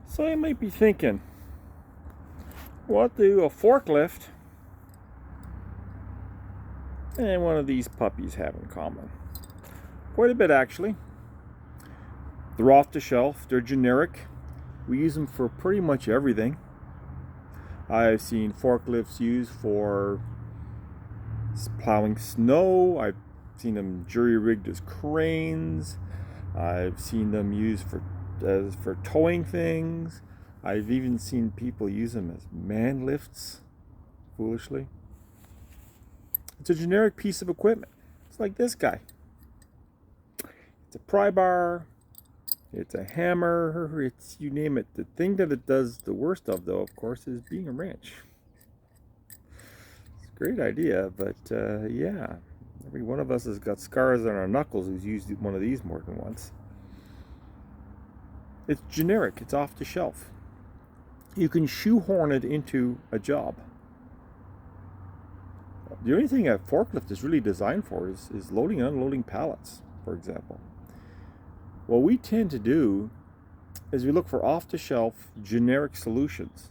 So you might be thinking, what do a forklift and one of these puppies have in common? Quite a bit, actually. They're off the shelf, they're generic. We use them for pretty much everything. I've seen forklifts used for plowing snow. I've seen them jury-rigged as cranes. I've seen them used for towing things. I've even seen people use them as man lifts, foolishly. It's a generic piece of equipment. It's like this guy. It's a pry bar. It's a hammer. It's, you name it. The thing that it does the worst of, though, of course, is being a wrench. It's a great idea, but yeah. Every one of us has got scars on our knuckles who's used one of these more than once. It's generic. It's off the shelf. You can shoehorn it into a job. The only thing a forklift is really designed for is loading and unloading pallets, for example. What we tend to do is we look for off-the-shelf generic solutions.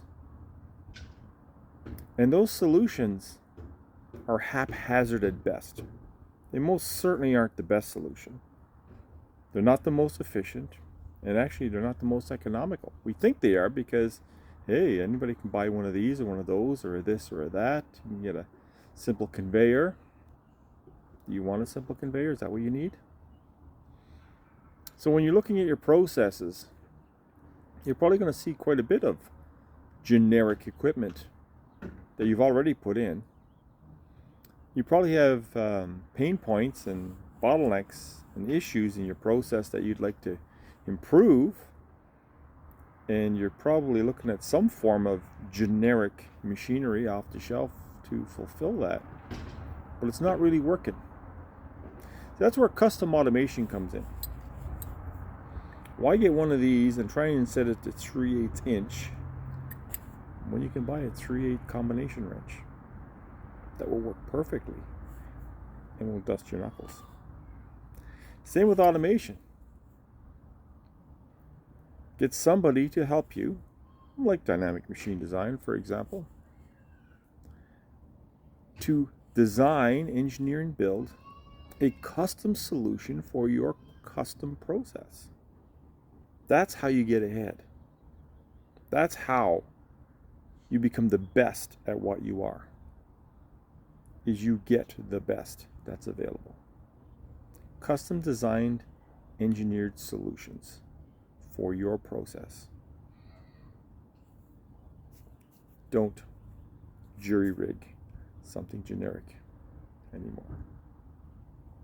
And those solutions are haphazard at best. They most certainly aren't the best solution. They're not the most efficient, and actually they're not the most economical. We think they are because, hey, anybody can buy one of these or one of those or this or that. You can get a simple conveyor. Do you want a simple conveyor? Is that what you need? So when you're looking at your processes, you're probably going to see quite a bit of generic equipment that you've already put in. You probably have pain points and bottlenecks and issues in your process that you'd like to improve, and you're probably looking at some form of generic machinery off the shelf to fulfill that, but it's not really working. So that's where custom automation comes in. Why get one of these and try and set it to 3/8 inch when you can buy a 3/8 combination wrench that will work perfectly and will dust your knuckles? Same with automation. Get somebody to help you, like Dynamic Machine Design, for example, to design, engineer, and build a custom solution for your custom process. That's how you get ahead. That's how you become the best at what you are. Is you get the best that's available. Custom designed, engineered solutions for your process. Don't jury rig something generic anymore.